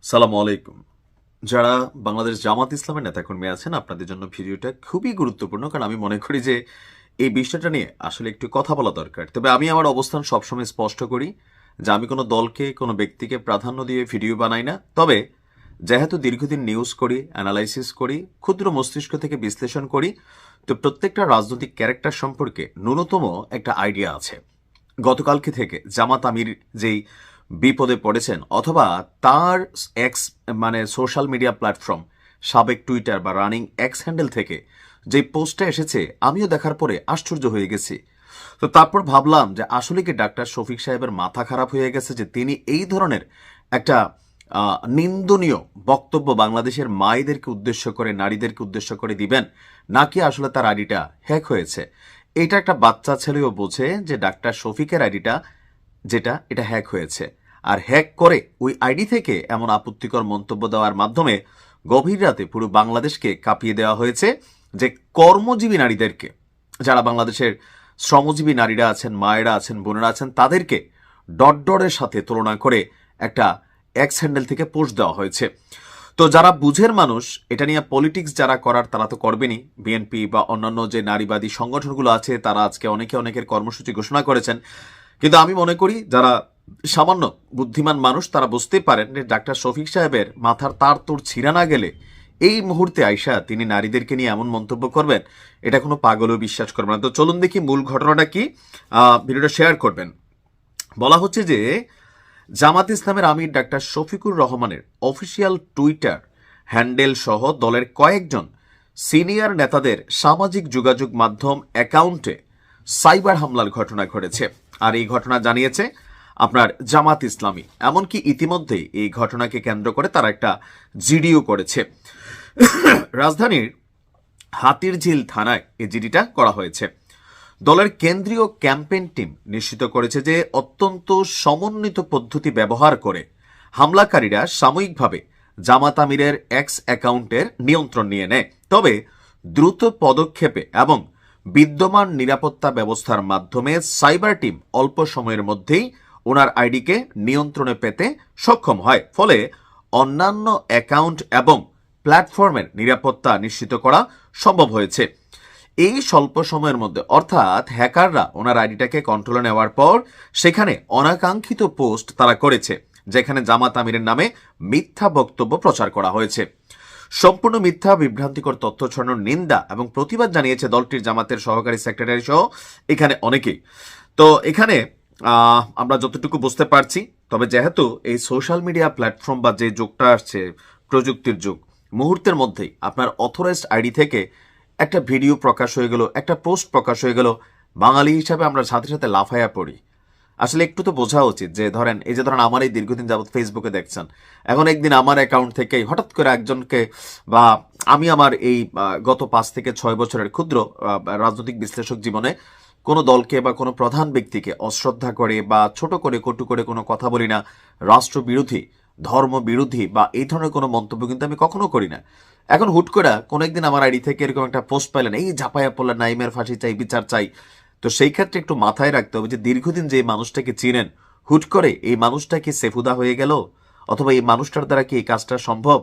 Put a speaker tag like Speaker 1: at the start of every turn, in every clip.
Speaker 1: সালামু আলাইকুম। যারা বাংলাদেশ জামাত ইসলামের নেতাকর্মী আছেন, আপনাদের জন্য ভিডিওটা খুবই গুরুত্বপূর্ণ, কারণ আমি মনে করি যে এই বিষয়টা নিয়ে আসলে একটু কথা বলা দরকার। তবে আমি আমার অবস্থান সবসময় স্পষ্ট করি যে আমি কোনো দলকে, কোনো ব্যক্তিকে প্রাধান্য দিয়ে ভিডিও বানাই না। তবে যেহেতু দীর্ঘদিন নিউজ করি, অ্যানালাইসিস করি, ক্ষুদ্র মস্তিষ্ক থেকে বিশ্লেষণ করি, তো প্রত্যেকটা রাজনৈতিক ক্যারেক্টার সম্পর্কে ন্যূনতম একটা আইডিয়া আছে। গতকালকে থেকে জামাত আমির যেই বিপদে পড়েছেন, অথবা তার এক্স মানে সোশ্যাল মিডিয়া প্ল্যাটফর্ম, সাবেক টুইটার বা রানিং এক্স হ্যান্ডেল থেকে যে পোস্টটা এসেছে, আমিও দেখার পরে আশ্চর্য হয়ে গেছি। তো তারপর ভাবলাম যে আসলে কি ডাক্তার শফিক সাহেবের মাথা খারাপ হয়ে গেছে যে তিনি এই ধরনের একটা নিন্দনীয় বক্তব্য বাংলাদেশের মায়েদেরকে উদ্দেশ্য করে, নারীদেরকে উদ্দেশ্য করে দিবেন, নাকি আসলে তার আইডিটা হ্যাক হয়েছে। এটা একটা বাচ্চা ছেলেও বোঝে যে ডাক্তার শফিকের আইডিটা এটা হ্যাক হয়েছে। আর হ্যাক করে ওই আইডি থেকে এমন আপত্তিকর মন্তব্য দেওয়ার মাধ্যমে গভীর রাতে পুরো বাংলাদেশকে কাঁপিয়ে দেওয়া হয়েছে। যে কর্মজীবী নারীদেরকে, যারা বাংলাদেশের শ্রমজীবী নারীরা আছেন, মায়েরা আছেন, বোনেরা আছেন, তাদেরকে ডটডরের সাথে তুলনা করে একটা এক্স হ্যান্ডেল থেকে পোস্ট দেওয়া হয়েছে। তো যারা বুঝের মানুষ, এটা নিয়ে পলিটিক্স যারা করার তারা তো করবেনই। বিএনপি বা অন্যান্য যে নারীবাদী সংগঠনগুলো আছে, তারা আজকে অনেকের কর্মসূচি ঘোষণা করেছেন। কিন্তু আমি মনে করি যারা সামান্য বুদ্ধিমান মানুষ, তারা বুঝতে পারেন যে ডাক্তার শফিক সাহেবের মাথার তার তোর ছিঁড়া না গেলে এই মুহূর্তে আইসা তিনি নারীদেরকে নিয়ে এমন মন্তব্য করবেন, এটা কোনো পাগলও বিশ্বাস করবে না। তো চলুন দেখি মূল ঘটনাটা কি, ভিডিওটা শেয়ার করবেন। বলা হচ্ছে যে জামাত ইসলামের আমির ডাক্তার শফিকুর রহমানের অফিসিয়াল টুইটার হ্যান্ডেল সহ দলের কয়েকজন সিনিয়র নেতাদের সামাজিক যোগাযোগ মাধ্যম অ্যাকাউন্টে সাইবার হামলার ঘটনা ঘটেছে। আর এই ঘটনা জানিয়েছে আপনার জামাত ইসলামী। এমনকি ইতিমধ্যেই এই ঘটনাকে কেন্দ্র করে তারা একটা জিডিও করেছে। রাজধানীর হাতিরঝিল থানায় এই জিডিটা করা হয়েছে। দলের কেন্দ্রীয় ক্যাম্পেইন টিম নিশ্চিত করেছে যে অত্যন্ত সমন্বিত পদ্ধতি ব্যবহার করে হামলাকারীরা সাময়িকভাবে জামাত আমিরের এক্স অ্যাকাউন্টের নিয়ন্ত্রণ নিয়ে নেয়। তবে দ্রুত পদক্ষেপে এবং বিদ্যমান নিরাপত্তা ব্যবস্থার মাধ্যমে সাইবার টিম অল্প সময়ের মধ্যেই ওনার আইডিকে নিয়ন্ত্রণে পেতে সক্ষম হয়। ফলে অন্যান্য অ্যাকাউন্ট এবং প্ল্যাটফর্মের নিরাপত্তা নিশ্চিত করা সম্ভব হয়েছে। এই স্বল্প সময়ের মধ্যে, অর্থাৎ হ্যাকাররা ওনার আইডিটাকে কন্ট্রোলে নেওয়ার পর সেখানে অনাকাঙ্ক্ষিত পোস্ট তারা করেছে, যেখানে জামাত আমিরের নামে মিথ্যা বক্তব্য প্রচার করা হয়েছে। সম্পূর্ণ মিথ্যা, বিভ্রান্তিকর তথ্য ছড়ানোর নিন্দা এবং প্রতিবাদ জানিয়েছে দলটির জামাতের সহকারী সেক্রেটারি সহ এখানে অনেকেই। তো এখানে আমরা যতটুকু বুঝতে পারছি, তবে যেহেতু এই সোশ্যাল মিডিয়া প্ল্যাটফর্ম বা যে যুগটা আসছে, প্রযুক্তির যুগ, মুহূর্তের মধ্যেই আপনার অথরাইজড আইডি থেকে একটা ভিডিও প্রকাশ হয়ে গেল, একটা পোস্ট প্রকাশ হয়ে গেল, বাঙালি হিসাবে আমরা সাথে সাথে লাফাইয়া পড়ি। আসলে একটু তো বোঝা উচিত যে ধরেন আমার এই দীর্ঘদিন যাবৎ ফেসবুকে দেখছেন, এখন একদিন আমার অ্যাকাউন্ট থেকে হঠাৎ করে একজনকে, বা আমি আমার এই গত 5 থেকে 6 বছরের ক্ষুদ্র রাজনৈতিক বিশ্লেষক জীবনে কোনো দলকে বা কোনো প্রধান ব্যক্তিকে অশ্রদ্ধা করে বা ছোট করে কটু করে কোনো কথা বলি না, রাষ্ট্রবিরোধী, ধর্মবিরোধী বা এই ধরনের কোনো মন্তব্য কিন্তু আমি কখনো করি না। এখন হুট করে কোনো একদিন আমার আইডি থেকে এরকম একটা পোস্ট পাইলেন, এই ঝাপাইয়া পড়লেন, নাইমের ফাঁসি চাই, বিচার চাই। তো সেই ক্ষেত্রে একটু মাথায় রাখতে হবে যে দীর্ঘদিন যে মানুষটাকে চিনেন, হুট করে এই মানুষটা কি সেফুদা হয়ে গেল, অথবা এই মানুষটার দ্বারা কি এই কাজটা সম্ভব?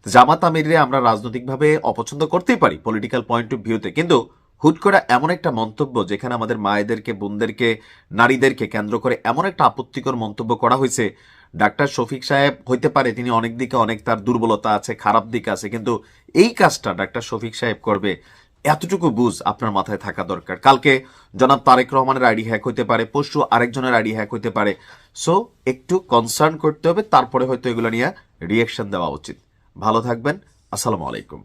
Speaker 1: জামাত আমিরে আমরা রাজনৈতিকভাবে অপছন্দ করতেই পারি পলিটিক্যাল পয়েন্ট অফ ভিউতে, কিন্তু হুট করে এমন একটা মন্তব্য, যেখানে আমাদের মায়েদেরকে, বোনদেরকে, নারীদেরকে কেন্দ্র করে এমন একটা আপত্তিকর মন্তব্য করা হয়েছে। ডাক্তার শফিক সাহেব হইতে পারে তিনি অনেক দিকে অনেক তার দুর্বলতা আছে, খারাপ দিক আছে, কিন্তু এই কাজটা ডাক্তার শফিক সাহেব করবে, এতটুকু বুঝ আপনার মাথায় থাকা দরকার। কালকে জনাব তারেক রহমানের আইডি হ্যাক হইতে পারে, পরশু আরেকজনের আইডি হ্যাক হইতে পারে। সো একটু কনসার্ন করতে হবে, তারপরে হয়তো এগুলো নিয়ে রিয়েকশন দেওয়া উচিত। ভালো থাকবেন। আসসালামু আলাইকুম।